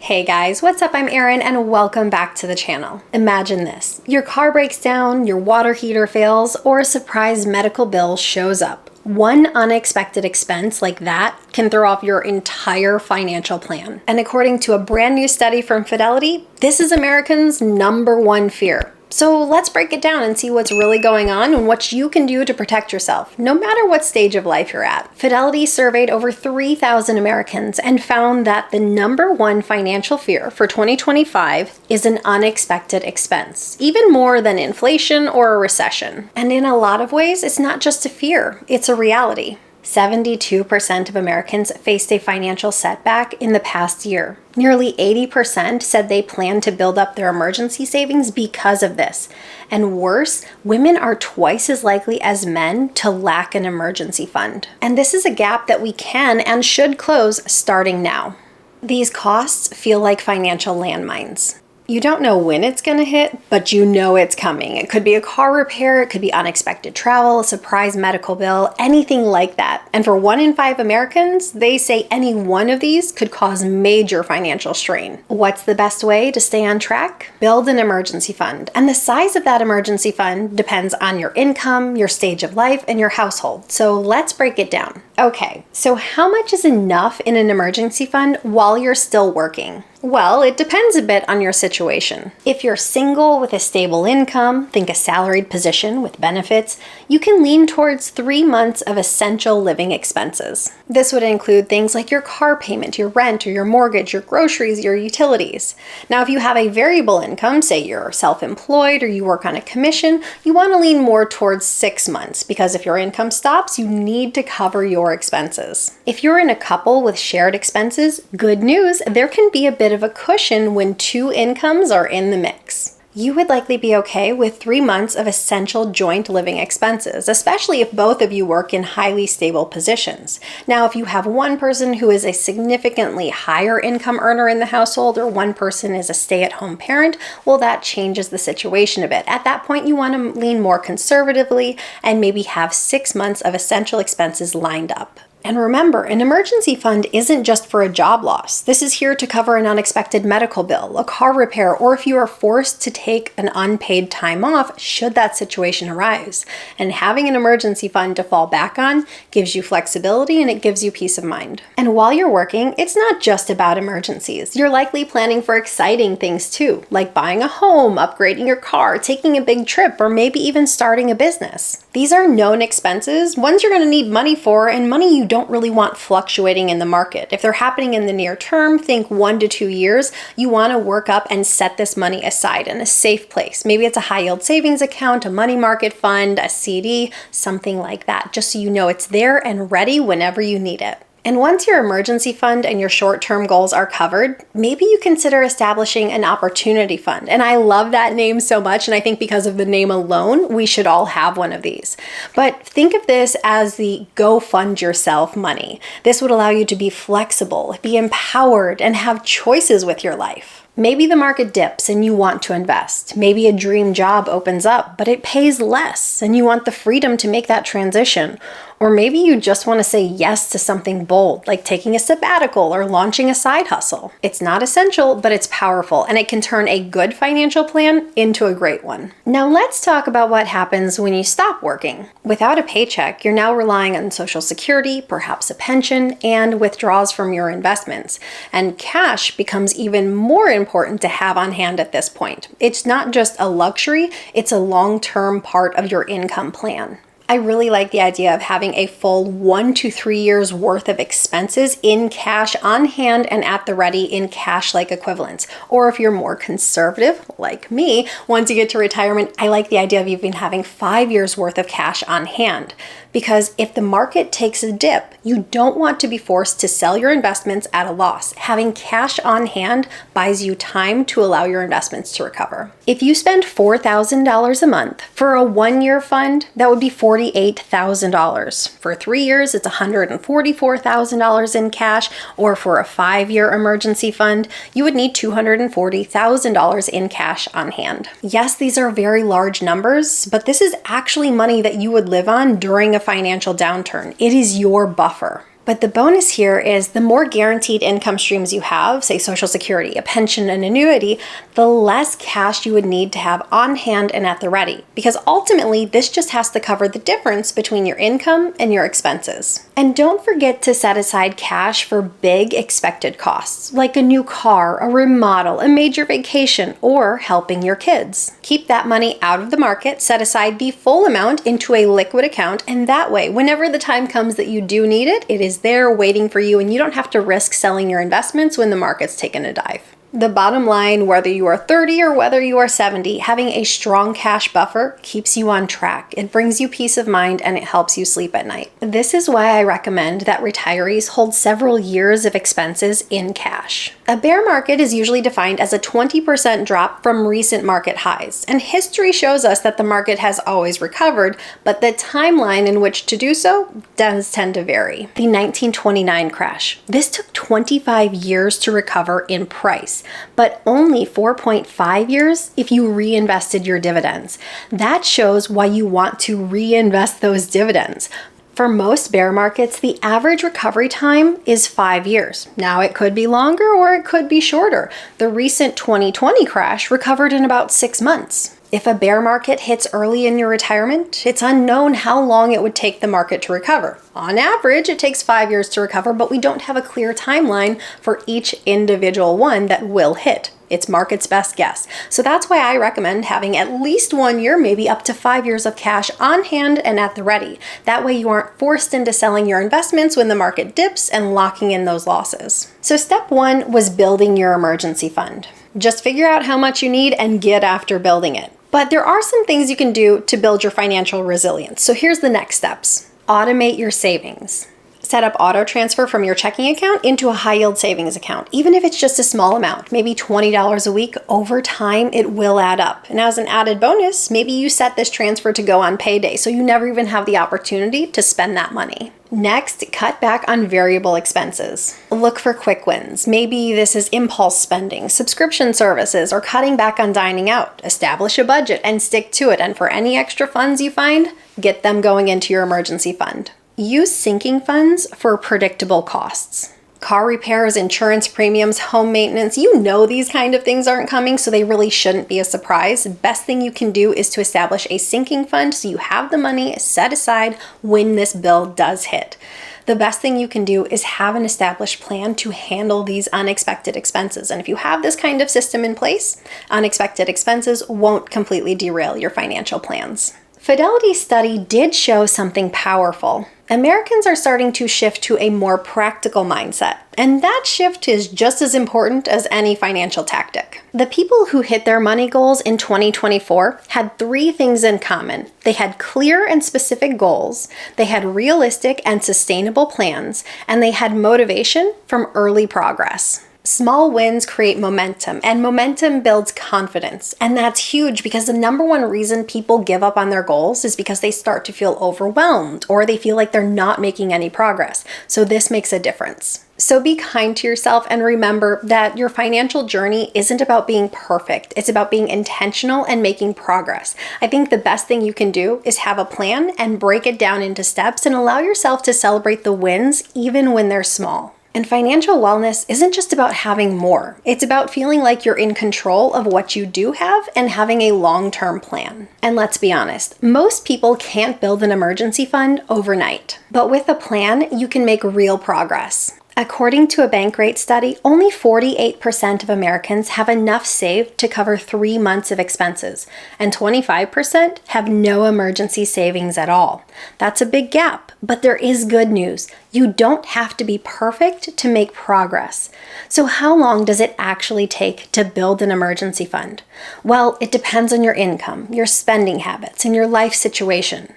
Hey guys, what's up? I'm Erin and welcome back to the channel. Imagine this. Your car breaks down, your water heater fails, or a surprise medical bill shows up. One unexpected expense like that can throw off your entire financial plan. And according to a brand new study from Fidelity, this is Americans' #1 fear. So let's break it down and see what's really going on and what you can do to protect yourself, no matter what stage of life you're at. Fidelity surveyed over 3,000 Americans and found that the #1 financial fear for 2025 is an unexpected expense, even more than inflation or a recession. And in a lot of ways, it's not just a fear, it's a reality. 72% of Americans faced a financial setback in the past year. Nearly 80% said they plan to build up their emergency savings because of this. And worse, women are twice as likely as men to lack an emergency fund. And this is a gap that we can and should close starting now. These costs feel like financial landmines. You don't know when it's going to hit, but you know it's coming. It could be a car repair, it could be unexpected travel, a surprise medical bill, anything like that. And for 1 in 5 Americans, they say any one of these could cause major financial strain. What's the best way to stay on track? Build an emergency fund. And the size of that emergency fund depends on your income, your stage of life, and your household. So let's break it down. Okay, so how much is enough in an emergency fund while you're still working? Well, it depends a bit on your situation. If you're single with a stable income, think a salaried position with benefits, you can lean towards 3 months of essential living expenses. This would include things like your car payment, your rent or your mortgage, your groceries, your utilities. Now, if you have a variable income, say you're self-employed or you work on a commission, you want to lean more towards 6 months because if your income stops, you need to cover your expenses. If you're in a couple with shared expenses, good news, there can be a bit of a cushion when 2 incomes are in the mix. You would likely be okay with 3 months of essential joint living expenses, especially if both of you work in highly stable positions. Now, if you have one person who is a significantly higher income earner in the household or one person is a stay-at-home parent, well, that changes the situation a bit. At that point, you want to lean more conservatively and maybe have 6 months of essential expenses lined up. And remember, an emergency fund isn't just for a job loss. This is here to cover an unexpected medical bill, a car repair, or if you are forced to take an unpaid time off should that situation arise. And having an emergency fund to fall back on gives you flexibility and it gives you peace of mind. And while you're working, it's not just about emergencies. You're likely planning for exciting things too, like buying a home, upgrading your car, taking a big trip, or maybe even starting a business. These are known expenses, ones you're going to need money for, and money you don't really want fluctuating in the market. If they're happening in the near term, think 1 to 2 years, you want to work up and set this money aside in a safe place. Maybe it's a high yield savings account, a money market fund, a CD, something like that, just so you know it's there and ready whenever you need it. And once your emergency fund and your short-term goals are covered, maybe you consider establishing an opportunity fund. And I love that name so much, and I think because of the name alone, we should all have one of these. But think of this as the go fund yourself money. This would allow you to be flexible, be empowered, and have choices with your life. Maybe the market dips and you want to invest. Maybe a dream job opens up, but it pays less and you want the freedom to make that transition. Or maybe you just want to say yes to something bold, like taking a sabbatical or launching a side hustle. It's not essential, but it's powerful, and it can turn a good financial plan into a great one. Now let's talk about what happens when you stop working. Without a paycheck, you're now relying on Social Security, perhaps a pension, and withdrawals from your investments. And cash becomes even more important to have on hand at this point. It's not just a luxury, it's a long-term part of your income plan. I really like the idea of having a full 1 to 3 years worth of expenses in cash on hand and at the ready in cash-like equivalents. Or if you're more conservative, like me, once you get to retirement, I like the idea of even having 5 years worth of cash on hand. Because if the market takes a dip, you don't want to be forced to sell your investments at a loss. Having cash on hand buys you time to allow your investments to recover. If you spend $4,000 a month for a 1-year fund, that would be $48,000. For 3 years, it's $144,000 in cash, or for a 5-year emergency fund, you would need $240,000 in cash on hand. Yes, these are very large numbers, but this is actually money that you would live on during a financial downturn. It is your buffer. But the bonus here is the more guaranteed income streams you have, say Social Security, a pension, an annuity, the less cash you would need to have on hand and at the ready. Because ultimately, this just has to cover the difference between your income and your expenses. And don't forget to set aside cash for big expected costs, like a new car, a remodel, a major vacation, or helping your kids. Keep that money out of the market, set aside the full amount into a liquid account, and that way, whenever the time comes that you do need it, it is there waiting for you and you don't have to risk selling your investments when the market's taken a dive. The bottom line, whether you are 30 or whether you are 70, having a strong cash buffer keeps you on track. It brings you peace of mind and it helps you sleep at night. This is why I recommend that retirees hold several years of expenses in cash. A bear market is usually defined as a 20% drop from recent market highs, and history shows us that the market has always recovered, but the timeline in which to do so does tend to vary. The 1929 crash. This took 25 years to recover in price, but only 4.5 years if you reinvested your dividends. That shows why you want to reinvest those dividends. For most bear markets, the average recovery time is 5 years. Now, it could be longer or it could be shorter. The recent 2020 crash recovered in about 6 months. If a bear market hits early in your retirement, it's unknown how long it would take the market to recover. On average, it takes 5 years to recover, but we don't have a clear timeline for each individual one that will hit. It's market's best guess. So that's why I recommend having at least 1 year, maybe up to 5 years of cash on hand and at the ready. That way you aren't forced into selling your investments when the market dips and locking in those losses. So step 1 was building your emergency fund. Just figure out how much you need and get after building it. But there are some things you can do to build your financial resilience. So here's the next steps. Automate your savings. Set up auto transfer from your checking account into a high yield savings account. Even if it's just a small amount, maybe $20 a week, over time it will add up. And as an added bonus, maybe you set this transfer to go on payday so you never even have the opportunity to spend that money. Next, cut back on variable expenses. Look for quick wins. Maybe this is impulse spending, subscription services, or cutting back on dining out. Establish a budget and stick to it. And for any extra funds you find, get them going into your emergency fund. Use sinking funds for predictable costs. Car repairs, insurance premiums, home maintenance, you know these kind of things aren't coming, so they really shouldn't be a surprise. The best thing you can do is to establish a sinking fund so you have the money set aside when this bill does hit. The best thing you can do is have an established plan to handle these unexpected expenses. And if you have this kind of system in place, unexpected expenses won't completely derail your financial plans. Fidelity Study did show something powerful. Americans are starting to shift to a more practical mindset, and that shift is just as important as any financial tactic. The people who hit their money goals in 2024 had 3 things in common. They had clear and specific goals, they had realistic and sustainable plans, and they had motivation from early progress. Small wins create momentum, and momentum builds confidence. And that's huge because the number one reason people give up on their goals is because they start to feel overwhelmed or they feel like they're not making any progress. So this makes a difference. So be kind to yourself and remember that your financial journey isn't about being perfect. It's about being intentional and making progress. I think the best thing you can do is have a plan and break it down into steps and allow yourself to celebrate the wins even when they're small. And financial wellness isn't just about having more. It's about feeling like you're in control of what you do have and having a long-term plan. And let's be honest, most people can't build an emergency fund overnight. But with a plan, you can make real progress. According to a Bankrate study, only 48% of Americans have enough saved to cover 3 months of expenses, and 25% have no emergency savings at all. That's a big gap, but there is good news. You don't have to be perfect to make progress. So how long does it actually take to build an emergency fund? Well, it depends on your income, your spending habits, and your life situation.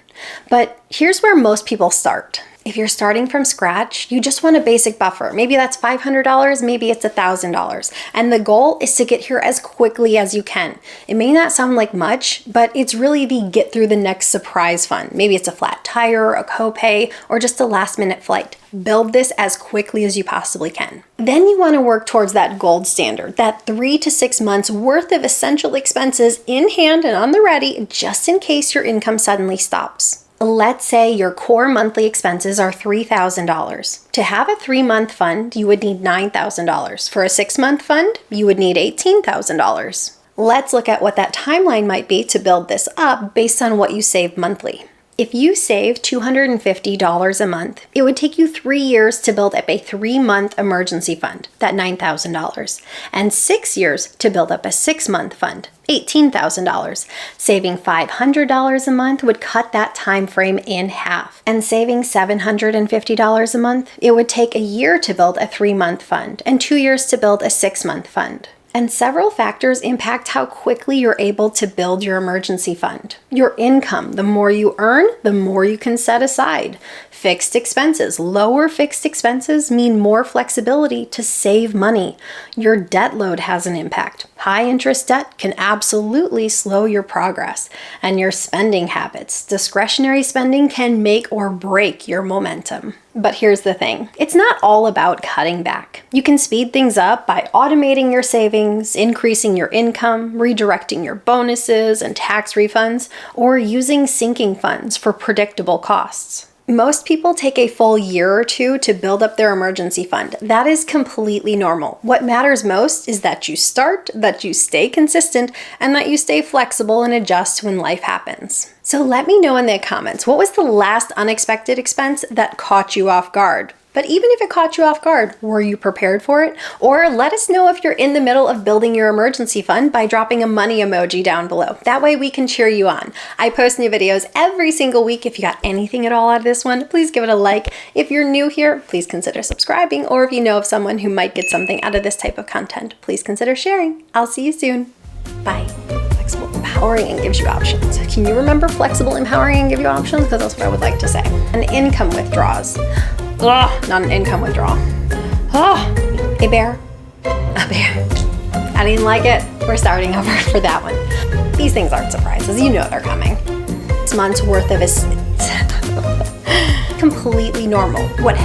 But here's where most people start. If you're starting from scratch, you just want a basic buffer. Maybe that's $500, maybe it's $1,000. And the goal is to get here as quickly as you can. It may not sound like much, but it's really the get through the next surprise fund. Maybe it's a flat tire, a copay, or just a last minute flight. Build this as quickly as you possibly can. Then you want to work towards that gold standard, that 3 to 6 months worth of essential expenses in hand and on the ready, just in case your income suddenly stops. Let's say your core monthly expenses are $3,000. To have a 3-month fund, you would need $9,000. For a 6-month fund, you would need $18,000. Let's look at what that timeline might be to build this up based on what you save monthly. If you save $250 a month, it would take you 3 years to build up a 3-month emergency fund, that $9,000, and 6 years to build up a 6-month fund, $18,000. Saving $500 a month would cut that time frame in half. And saving $750 a month, it would take a year to build a 3-month fund and 2 years to build a 6-month fund. And several factors impact how quickly you're able to build your emergency fund. Your income, the more you earn, the more you can set aside. Fixed expenses, lower fixed expenses mean more flexibility to save money. Your debt load has an impact. High interest debt can absolutely slow your progress. And your spending habits, discretionary spending can make or break your momentum. But here's the thing, it's not all about cutting back. You can speed things up by automating your savings, increasing your income, redirecting your bonuses and tax refunds, or using sinking funds for predictable costs. Most people take a full year or two to build up their emergency fund. That is completely normal. What matters most is that you start, that you stay consistent, and that you stay flexible and adjust when life happens. So let me know in the comments, what was the last unexpected expense that caught you off guard? But even if it caught you off guard, were you prepared for it? Or let us know if you're in the middle of building your emergency fund by dropping a money emoji down below. That way we can cheer you on. I post new videos every single week. If you got anything at all out of this one, please give it a like. If you're new here, please consider subscribing. Or if you know of someone who might get something out of this type of content, please consider sharing. I'll see you soon. Bye. Flexible, empowering, and gives you options. Can you remember flexible, empowering, and give you options? Because that's what I would like to say. An income withdraws. Ugh, not an income withdrawal. Oh, a bear. A bear. I didn't like it. We're starting over for that one. These things aren't surprises. You know they're coming. 6 months worth of completely normal. What?